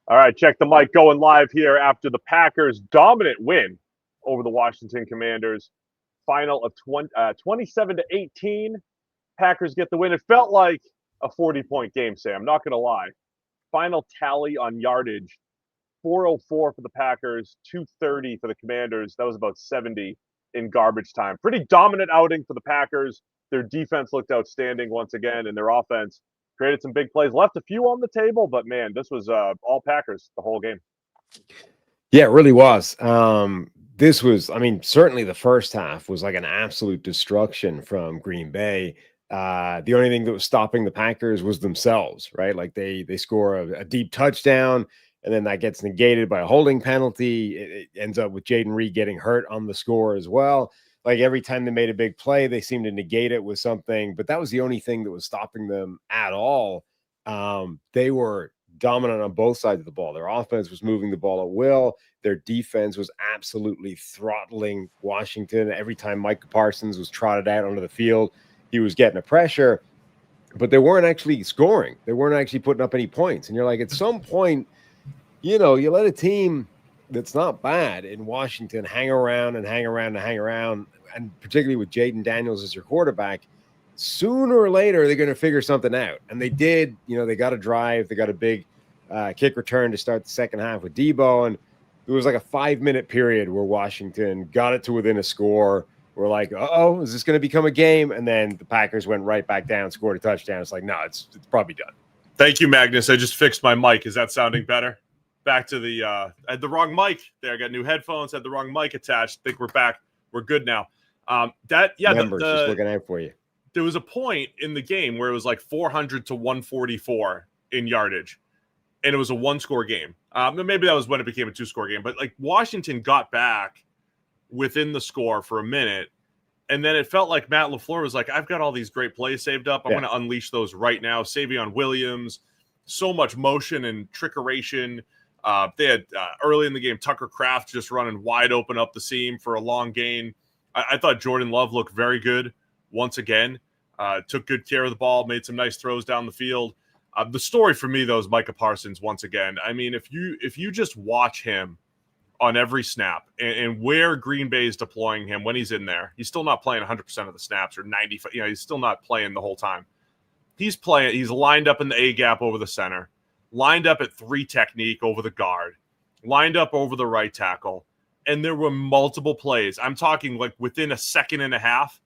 All right, check the mic going live here after the Packers' dominant win over the Washington Commanders. Final of 27 to 18. Packers get the win. It felt like a 40-point game, Sam. I'm not going to lie. Final tally on yardage 404 for the Packers, 230 for the Commanders. That was about 70 in garbage time. Pretty dominant outing for the Packers. Their defense looked outstanding once again, and their offense created some big plays. Left a few on the table, but man, this was all Packers the whole game. Yeah, it really was. This was, I mean, certainly the first half was like an absolute destruction from Green Bay. The only thing that was stopping the Packers was themselves, right? Like they score a deep touchdown, and then that gets negated by a holding penalty. It ends up with Jaden Reed getting hurt on the score as well. Like every time they made a big play, they seemed to negate it with something, but that was the only thing that was stopping them at all. They were dominant on both sides of the ball. Their offense was moving the ball at will. Their defense was absolutely throttling Washington. Every time Micah Parsons was trotted out onto the field, he was getting a pressure, but they weren't actually scoring. They weren't actually putting up any points. And you're like, at some point, you let a team that's not bad in Washington hang around and hang around and hang around, and particularly with Jaden Daniels as your quarterback, sooner or later they're going to figure something out. And they did. They got a drive. They got a big kick return to start the second half with Debo, and there was like a 5-minute period where Washington got it to within a score. We're like, uh-oh, is this going to become a game? And then the Packers went right back down, scored a touchdown. It's like, no, it's probably done. Thank you, Magnus. I just fixed my mic. Is that sounding better? Back to the I had the wrong mic there. I got new headphones, had the wrong mic attached. I think we're back. We're good now. Members just looking out for you. There was a point in the game where it was like 400 to 144 in yardage, and it was a one-score game. Maybe that was when it became a two-score game, but like Washington got back within the score for a minute, and then it felt like Matt LaFleur was like, I've got all these great plays saved up. I'm going to unleash those right now. Savion Williams, so much motion and trickeration. They had early in the game, Tucker Kraft just running wide open up the seam for a long gain. I thought Jordan Love looked very good once again. Took good care of the ball, made some nice throws down the field. The story for me, though, is Micah Parsons once again. I mean, if you just watch him on every snap and where Green Bay is deploying him when he's in there, he's still not playing 100% of the snaps or 95. He's still not playing the whole time. He's playing. He's lined up in the A gap over the center, lined up at 3 technique over the guard, lined up over the right tackle, and there were multiple plays. I'm talking like within a second and a half,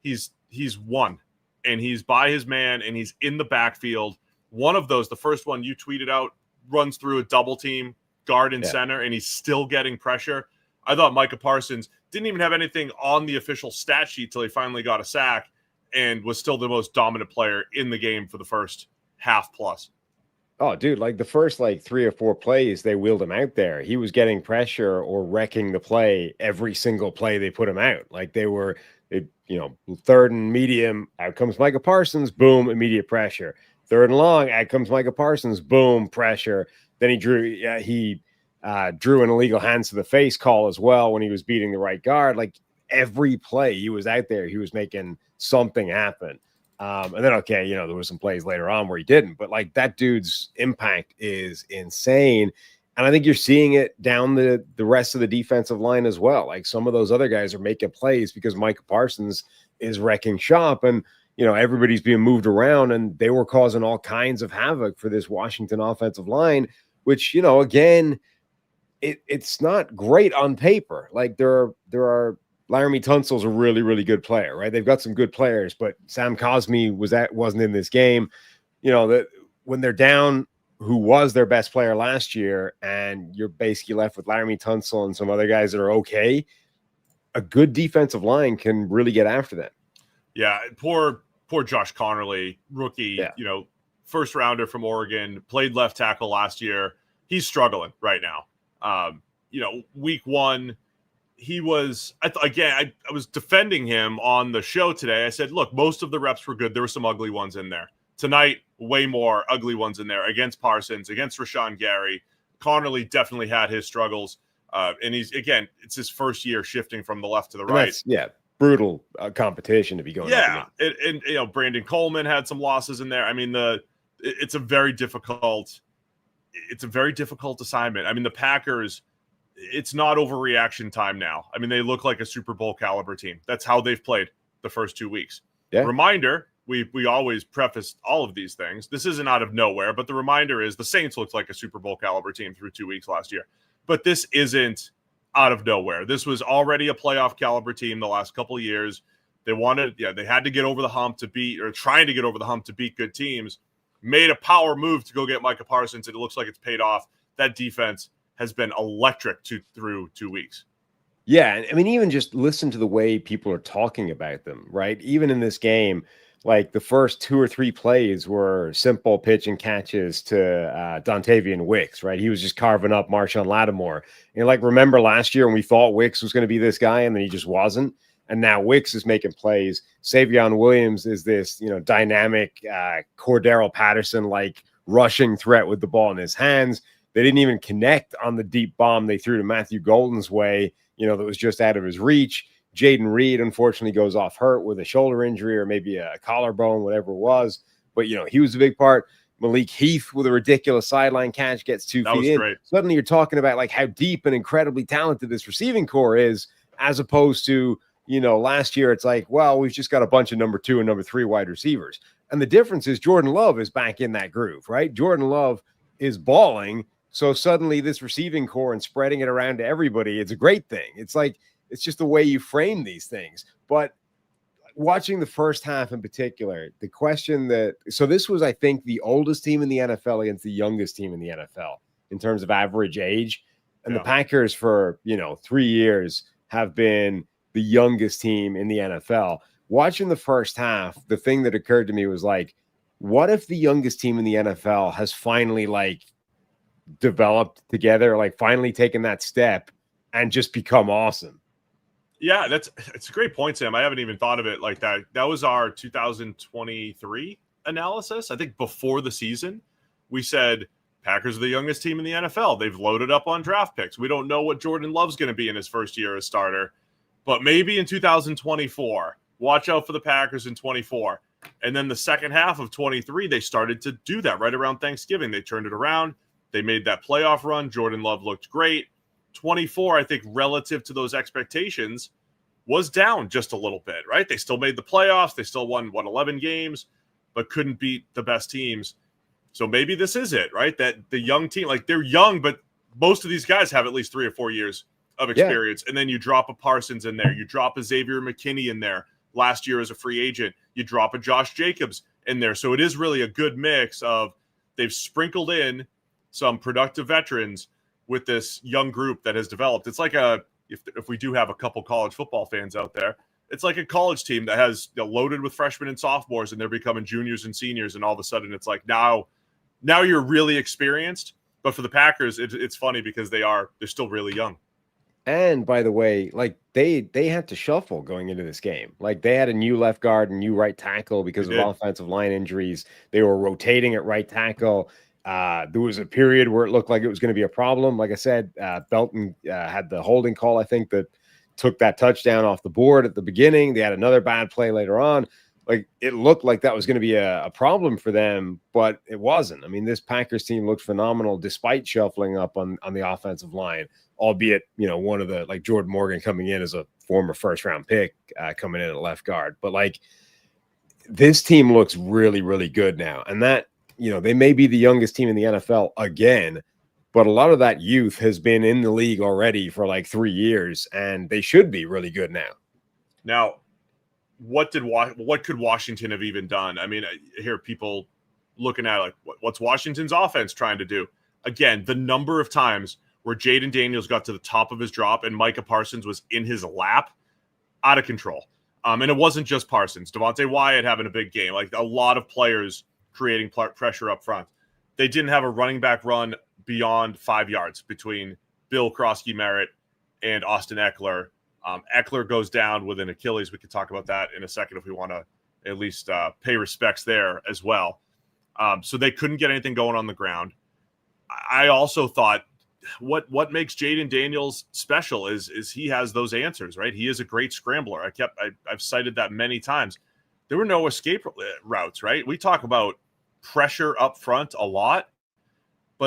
he's won, and he's by his man, and he's in the backfield. One of those, the first one you tweeted out, runs through a double team, guard and center, and he's still getting pressure. I thought Micah Parsons didn't even have anything on the official stat sheet till he finally got a sack and was still the most dominant player in the game for the first half plus. Oh, dude, like the first 3 or 4 plays, they wheeled him out there. He was getting pressure or wrecking the play every single play they put him out. Like they third and medium, out comes Micah Parsons, boom, immediate pressure. Third and long, out comes Micah Parsons, boom, pressure. Then he drew an illegal hands to the face call as well when he was beating the right guard. Like every play he was out there, he was making something happen. And then, there were some plays later on where he didn't, but like that dude's impact is insane. And I think you're seeing it down the rest of the defensive line as well. Like some of those other guys are making plays because Micah Parsons is wrecking shop, and everybody's being moved around, and they were causing all kinds of havoc for this Washington offensive line, which, again, it's not great on paper. Like there are Laramie Tunsil's a really, really good player, right? They've got some good players, but Sam Cosmi wasn't in this game. That when they're down who was their best player last year, and you're basically left with Laramie Tunsil and some other guys that are okay, a good defensive line can really get after them. Yeah, poor Josh Connerly, rookie, first rounder from Oregon, played left tackle last year. He's struggling right now. Week 1, he was, I was defending him on the show today. I said, look, most of the reps were good. There were some ugly ones in there. Tonight, way more ugly ones in there against Parsons, against Rashawn Gary. Connerly definitely had his struggles. And it's his first year shifting from the left to the right. Brutal competition to be going. And Brandon Coleman had some losses in there. I mean, it's a very difficult it's a very difficult assignment. I mean, the Packers, it's not overreaction time now. I mean, they look like a Super Bowl caliber team. That's how they've played the first 2 weeks. Yeah. Reminder, we always preface all of these things. This isn't out of nowhere, but the reminder is the Saints looked like a Super Bowl caliber team through 2 weeks last year. But this isn't out of nowhere. This was already a playoff caliber team the last couple of years. They had to get over the hump to beat, or trying to get over the hump to beat good teams. Made a power move to go get Micah Parsons, and it looks like it's paid off. That defense has been electric through 2 weeks. Yeah, I mean, even just listen to the way people are talking about them, right? Even in this game, like the first 2 or 3 plays were simple pitch and catches to Dontavian Wicks, right? He was just carving up Marshawn Lattimore. And like, remember last year when we thought Wicks was going to be this guy and then he just wasn't? And now Wicks is making plays. Savion Williams is this, dynamic Cordero Patterson-like rushing threat with the ball in his hands. They didn't even connect on the deep bomb they threw to Matthew Golden's way, that was just out of his reach. Jaden Reed, unfortunately, goes off hurt with a shoulder injury or maybe a collarbone, whatever it was. But, he was a big part. Malik Heath with a ridiculous sideline catch gets 2 feet in. Great. Suddenly you're talking about like how deep and incredibly talented this receiving core is, as opposed to, last year it's like, well, we've just got a bunch of number 2 and number 3 wide receivers. And the difference is Jordan Love is back in that groove, right? Jordan Love is balling. So suddenly this receiving core and spreading it around to everybody, it's a great thing. It's like, it's just the way you frame these things. But watching the first half in particular, the question so this was, I think, the oldest team in the NFL against the youngest team in the NFL in terms of average age. And the Packers for, 3 years have been the youngest team in the NFL. Watching the first half, the thing that occurred to me was like, what if the youngest team in the NFL has finally developed together, finally taken that step and just become awesome? Yeah, it's a great point, Sam. I haven't even thought of it like that. That was our 2023 analysis. I think before the season, we said Packers are the youngest team in the NFL. They've loaded up on draft picks. We don't know what Jordan Love's going to be in his first year as starter, but maybe in 2024, watch out for the Packers in 24. And then the second half of 23, they started to do that right around Thanksgiving. They turned it around. They made that playoff run. Jordan Love looked great. 24, I think, relative to those expectations, was down just a little bit, right? They still made the playoffs. They still won, 11 games, but couldn't beat the best teams. So maybe this is it, right? That the young team, they're young, but most of these guys have at least 3 or 4 years of experience. Yeah. And then you drop a Parsons in there. You drop a Xavier McKinney in there last year as a free agent. You drop a Josh Jacobs in there. So it is really a good mix of they've sprinkled in some productive veterans with this young group that has developed. It's like if we do have a couple college football fans out there, it's like a college team that has loaded with freshmen and sophomores, and they're becoming juniors and seniors, and all of a sudden it's like now you're really experienced. But for the Packers, it's funny because they're still really young. And by the way, they had to shuffle going into this game. They had a new left guard and new right tackle because of offensive line injuries. They were rotating at right tackle. There was a period where it looked like it was going to be a problem. Like I said, Belton had the holding call, I think, that took that touchdown off the board at the beginning. They had another bad play later on. It looked like that was going to be a problem for them, but it wasn't. I mean, this Packers team looked phenomenal despite shuffling up on the offensive line, albeit, one of the, Jordan Morgan coming in as a former first-round pick coming in at left guard. But, this team looks really, really good now. And that, they may be the youngest team in the NFL again, but a lot of that youth has been in the league already for 3 years, and they should be really good now. Now, what could Washington have even done? I mean, I hear people looking at what's Washington's offense trying to do? Again, the number of times where Jaden Daniels got to the top of his drop and Micah Parsons was in his lap, out of control. And it wasn't just Parsons. Devontae Wyatt having a big game. A lot of players creating pressure up front. They didn't have a running back run beyond 5 yards between Bill Krosky-Merritt and Austin Eckler. Eckler goes down with an Achilles. We could talk about that in a second if we want to at least pay respects there as well. So they couldn't get anything going on the ground. I also thought what makes Jaden Daniels special is he has those answers, right? He is a great scrambler. I've cited that many times. There were no escape routes, right? We talk about pressure up front a lot,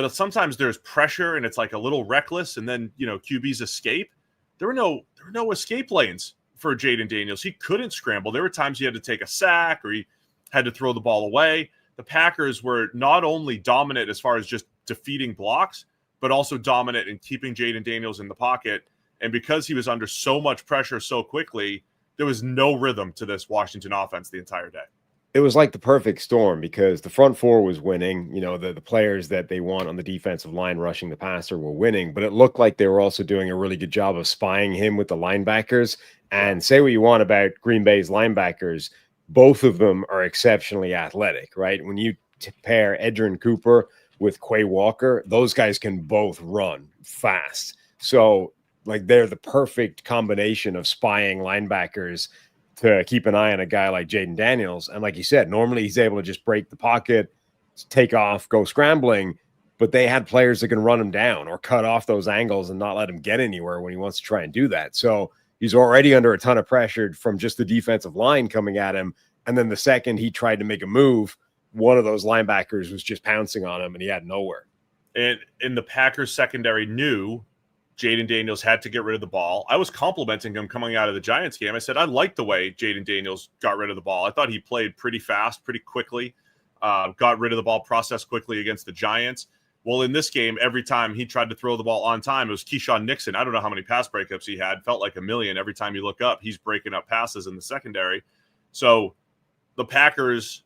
but sometimes there's pressure and it's like a little reckless, and then QBs escape. There were no escape lanes for Jaden Daniels. He couldn't scramble. There were times he had to take a sack or he had to throw the ball away. The Packers were not only dominant as far as just defeating blocks, but also dominant in keeping Jaden Daniels in the pocket. And because he was under so much pressure so quickly, there was no rhythm to this Washington offense the entire day. It was like the perfect storm because the front four was winning. The players that they want on the defensive line rushing the passer were winning, but it looked like they were also doing a really good job of spying him with the linebackers. And say what you want about Green Bay's linebackers, both of them are exceptionally athletic, right? When you pair Edgerrin Cooper with Quay Walker, those guys can both run fast. So like they're the perfect combination of spying linebackers to keep an eye on a guy like Jaden Daniels. And like you said, normally he's able to just break the pocket, take off, go scrambling, but they had players that can run him down or cut off those angles and not let him get anywhere when he wants to try and do that. So he's already under a ton of pressure from just the defensive line coming at him. And then the second he tried to make a move, one of those linebackers was just pouncing on him and he had nowhere. And in the Packers secondary knew Jaden Daniels had to get rid of the ball. I was complimenting him coming out of the Giants game. I said, I liked the way Jaden Daniels got rid of the ball. I thought he played pretty fast, pretty quickly, got rid of the ball, processed quickly against the Giants. Well, in this game, every time he tried to throw the ball on time, it was Keyshawn Nixon. I don't know how many pass breakups he had. Felt like a million. Every time you look up, he's breaking up passes in the secondary. So the Packers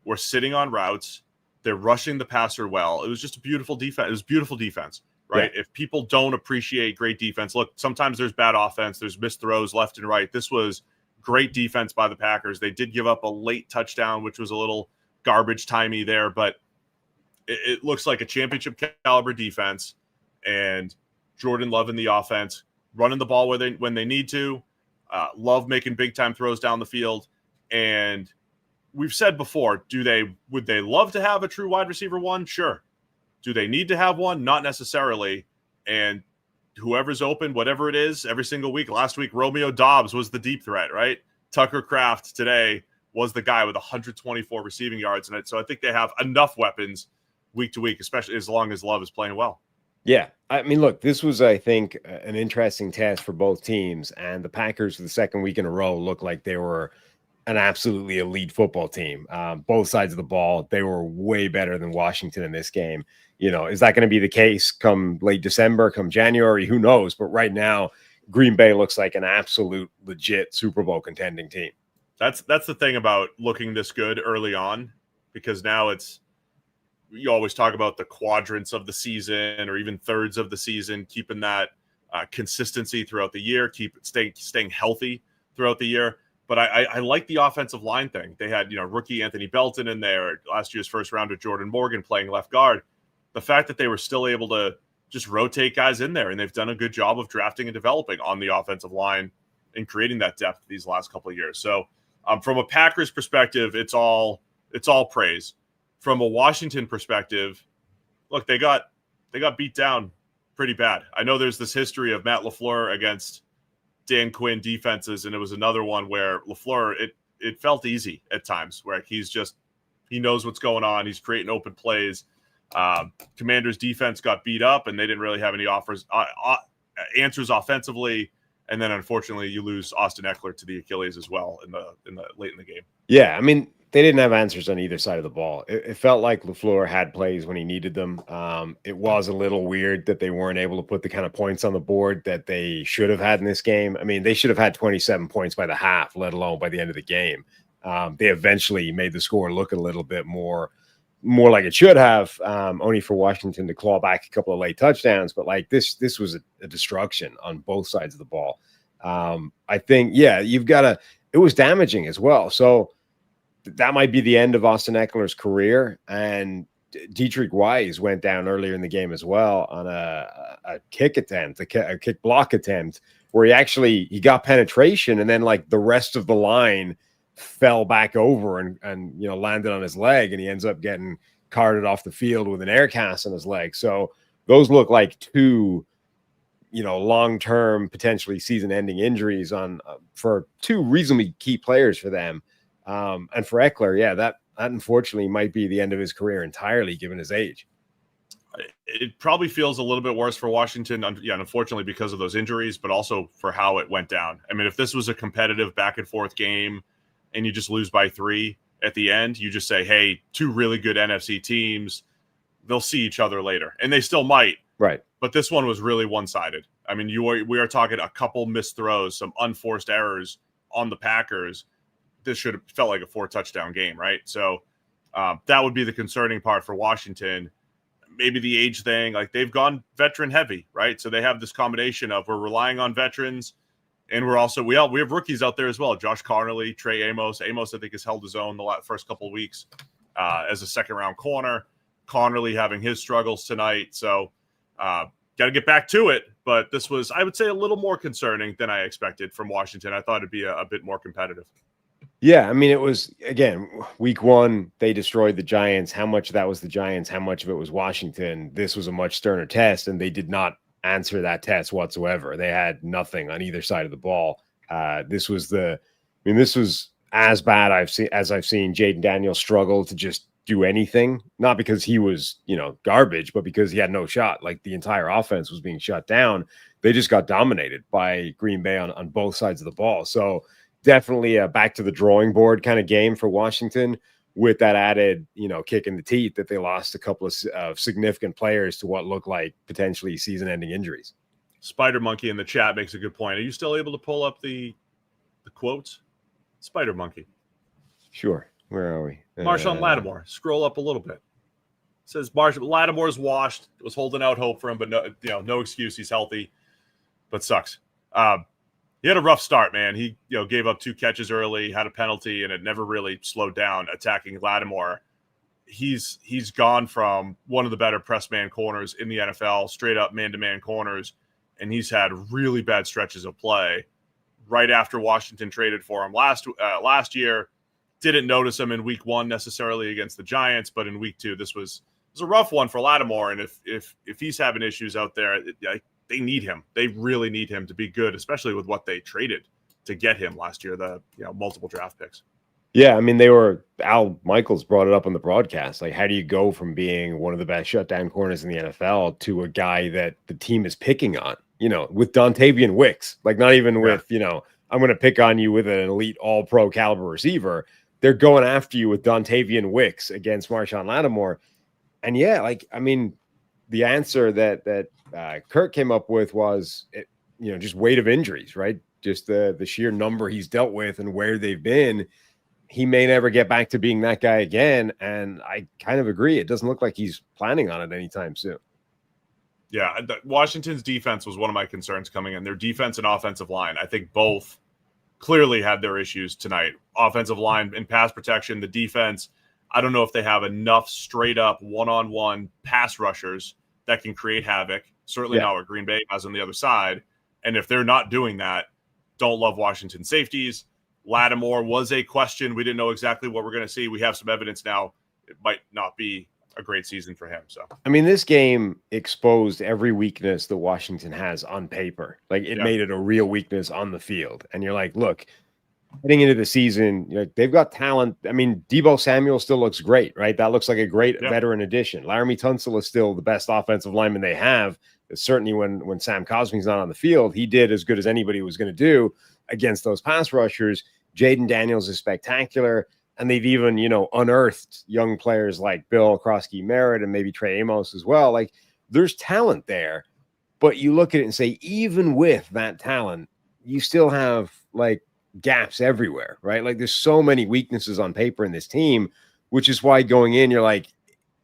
were sitting on routes. They're rushing the passer well. It was just a beautiful defense. It was beautiful defense. Right. Yeah. If people don't appreciate great defense, look, sometimes there's bad offense. There's missed throws left and right. This was great defense by the Packers. They did give up a late touchdown, which was a little garbage timey there, but it looks like a championship caliber defense, and Jordan Love in the offense, running the ball when they need to, Love making big time throws down the field. And we've said before, would they love to have a true wide receiver one? Sure. Do they need to have one? Not necessarily. And whoever's open, whatever it is, every single week. Last week, Romeo Doubs was the deep threat, right? Tucker Kraft today was the guy with 124 receiving yards. And so I think they have enough weapons week to week, especially as long as Love is playing well. Yeah. I mean, look, this was, I think, an interesting test for both teams. And the Packers, for the second week in a row, looked like they were an absolutely elite football team. Both sides of the ball, they were way better than Washington in this game. Is that going to be the case come late December, come January? Who knows? But right now, Green Bay looks like an absolute legit Super Bowl contending team. That's the thing about looking this good early on, because now you always talk about the quadrants of the season or even thirds of the season, keeping that consistency throughout the year, staying healthy throughout the year. But I like the offensive line thing. They had, rookie Anthony Belton in there, last year's first rounder Jordan Morgan playing left guard. The fact that they were still able to just rotate guys in there, and they've done a good job of drafting and developing on the offensive line and creating that depth these last couple of years. So from a Packers perspective, it's all praise. From a Washington perspective, look, they got beat down pretty bad. I know there's this history of Matt LaFleur against Dan Quinn defenses, and it was another one where LaFleur, it felt easy at times, where he knows what's going on. He's creating open plays. Commanders defense got beat up, and they didn't really have any answers offensively. And then unfortunately, you lose Austin Eckler to the Achilles as well in the late in the game. Yeah, I mean, they didn't have answers on either side of the ball. It felt like LaFleur had plays when he needed them. It was a little weird that they weren't able to put the kind of points on the board that they should have had in this game. I mean, they should have had 27 points by the half, let alone by the end of the game. They eventually made the score look a little bit more like it should have, only for Washington to claw back a couple of late touchdowns. But like this was a destruction on both sides of the ball. I think, yeah, it was damaging as well. So that might be the end of Austin Eckler's career. And Dietrich Wise went down earlier in the game as well on a kick attempt, a kick block attempt, where he got penetration, and then like the rest of the line fell back over and landed on his leg, and he ends up getting carted off the field with an air cast on his leg. So those look like two long-term, potentially season-ending injuries for two reasonably key players for them. And for Eckler, yeah, that unfortunately might be the end of his career entirely, given his age. it probably feels a little bit worse for Washington, unfortunately because of those injuries, but also for how it went down. I mean, if this was a competitive back and forth game and you just lose by 3 at the end, you just say, hey, 2 really good NFC teams, they'll see each other later. And they still might. Right. But this one was really one-sided. I mean, we are talking a couple missed throws, some unforced errors on the Packers. This should have felt like a 4-touchdown game, right? So that would be the concerning part for Washington. Maybe the age thing, like they've gone veteran heavy, right? So they have this combination of we're relying on veterans, and we're also we have rookies out there as well. Josh Conerly, Trey Amos. Amos, I think, has held his own the first couple of weeks as a second-round corner. Conerly having his struggles tonight. So got to get back to it. But this was, I would say, a little more concerning than I expected from Washington. I thought it'd be a bit more competitive. Yeah, I mean, it was, again, week 1, they destroyed the Giants. How much of that was the Giants? How much of it was Washington? This was a much sterner test, and they did not answer that test whatsoever. They had nothing on either side of the ball. This was as bad as I've seen Jaden Daniels struggle to just do anything, not because he was, garbage, but because he had no shot. Like the entire offense was being shut down. They just got dominated by Green Bay on both sides of the ball. So definitely a back to the drawing board kind of game for Washington, with that added, kick in the teeth that they lost a couple of significant players to what looked like potentially season-ending injuries. Spider Monkey in the chat makes a good point. Are you still able to pull up the quotes? Spider Monkey. Sure. Where are we? Marshawn Lattimore. Scroll up a little bit. It says Lattimore's washed. Was holding out hope for him, but no excuse. He's healthy, but sucks. He had a rough start, man. He gave up 2 catches early, had a penalty, and it never really slowed down attacking Lattimore. He's gone from one of the better press man corners in the NFL, straight up man-to-man corners, and he's had really bad stretches of play. Right after Washington traded for him last year, didn't notice him in week 1 necessarily against the Giants, but in week 2, this was a rough one for Lattimore. And if he's having issues out there, they need him. They really need him to be good, especially with what they traded to get him last year, the multiple draft picks. Yeah, I mean, Al Michaels brought it up on the broadcast. Like, how do you go from being one of the best shutdown corners in the NFL to a guy that the team is picking on, with Dontavian Wicks, like not even with, I'm going to pick on you with an elite all-pro caliber receiver. They're going after you with Dontavian Wicks against Marshawn Lattimore. And yeah, the answer that Kurt came up with was, just weight of injuries, right? Just the sheer number he's dealt with and where they've been. He may never get back to being that guy again. And I kind of agree. It doesn't look like he's planning on it anytime soon. Yeah, Washington's defense was one of my concerns coming in. Their defense and offensive line, I think both clearly had their issues tonight. Offensive line and pass protection, the defense, I don't know if they have enough straight up one-on-one pass rushers that can create havoc. Certainly not what Green Bay has on the other side. And if they're not doing that, don't love Washington safeties. Lattimore was a question. We didn't know exactly what we're going to see. We have some evidence now. It might not be a great season for him. So, this game exposed every weakness that Washington has on paper. Like, it made it a real weakness on the field. And you're like, look, heading into the season, they've got talent. Deebo Samuel still looks great, right? That looks like a great veteran addition. Laramie Tunsil is still the best offensive lineman they have. Certainly when Sam Cosmi's not on the field, he did as good as anybody was going to do against those pass rushers. Jaden Daniels is spectacular. And they've even, unearthed young players like Bill Krosky-Merritt and maybe Trey Amos as well. Like, there's talent there. But you look at it and say, even with that talent, you still have, gaps everywhere, right? Like, there's so many weaknesses on paper in this team, which is why going in, you're like,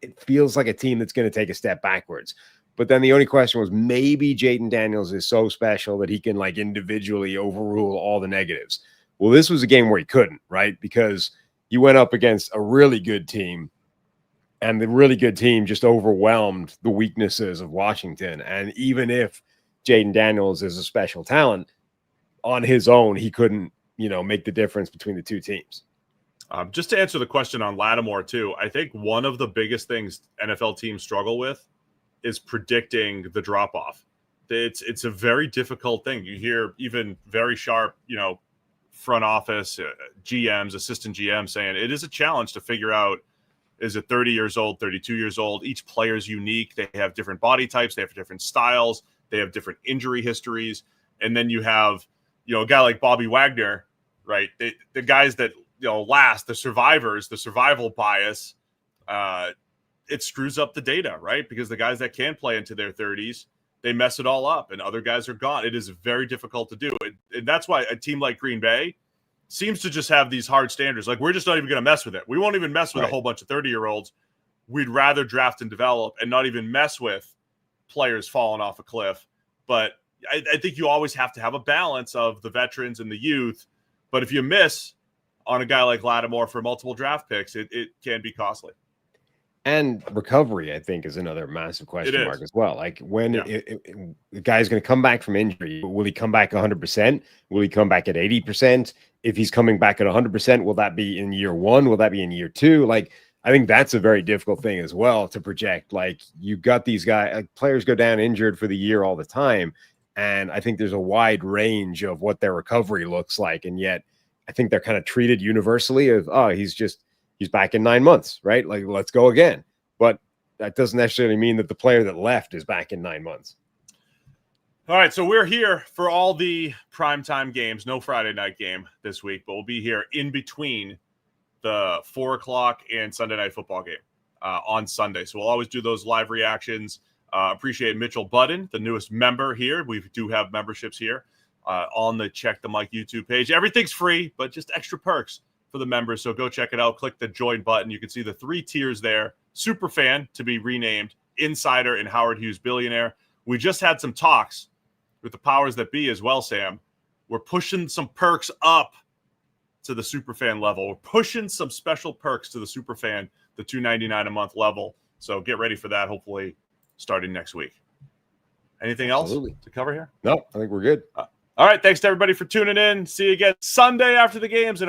it feels like a team that's going to take a step backwards. But then the only question was, maybe Jaden Daniels is so special that he can, individually overrule all the negatives. Well, this was a game where he couldn't, right? Because you went up against a really good team, and the really good team just overwhelmed the weaknesses of Washington. And even if Jaden Daniels is a special talent, on his own, he couldn't, make the difference between the two teams. Just to answer the question on Lattimore, too, I think one of the biggest things NFL teams struggle with is predicting the drop-off. It's a very difficult thing. You hear even very sharp, front office, GMs, assistant GMs saying it is a challenge to figure out is at 30 years old, 32 years old. Each player is unique. They have different body types. They have different styles. They have different injury histories. And then you have, a guy like Bobby Wagner, right? The guys that, last, the survivors, the survival bias, it screws up the data, right? Because the guys that can play into their 30s, they mess it all up and other guys are gone. It is very difficult to do. And that's why a team like Green Bay seems to just have these hard standards. Like, we're just not even going to mess with it. We won't even mess with a whole bunch of 30-year-olds. We'd rather draft and develop and not even mess with players falling off a cliff. But I think you always have to have a balance of the veterans and the youth. But if you miss on a guy like Lattimore for multiple draft picks, it can be costly. And recovery, I think, is another massive question mark as well. Like, when the guy's going to come back from injury, will he come back 100%? Will he come back at 80%? If he's coming back at 100%, will that be in year one? Will that be in year two? Like, I think that's a very difficult thing as well to project. Like, you got these guys, like, players go down injured for the year all the time. And I think there's a wide range of what their recovery looks like. And yet I think they're kind of treated universally as, he's back in 9 months, right? Like, let's go again. But that doesn't necessarily mean that the player that left is back in 9 months. All right, so we're here for all the primetime games. No Friday night game this week, but we'll be here in between the 4 o'clock and Sunday night football game on Sunday. So we'll always do those live reactions. Appreciate Mitchell Budden, the newest member here. We do have memberships here on the Check the Mike YouTube page. Everything's free, but just extra perks for the members. So go check it out. Click the join button. You can see the 3 tiers there. Super fan, to be renamed, Insider, and Howard Hughes Billionaire. We just had some talks with the powers that be as well, Sam. We're pushing some perks up to the superfan level. We're pushing some special perks to the superfan, the $2.99 a month level. So get ready for that, hopefully starting next week. Anything else to cover here? No, I think we're good. All right. Thanks to everybody for tuning in. See you again Sunday after the games. And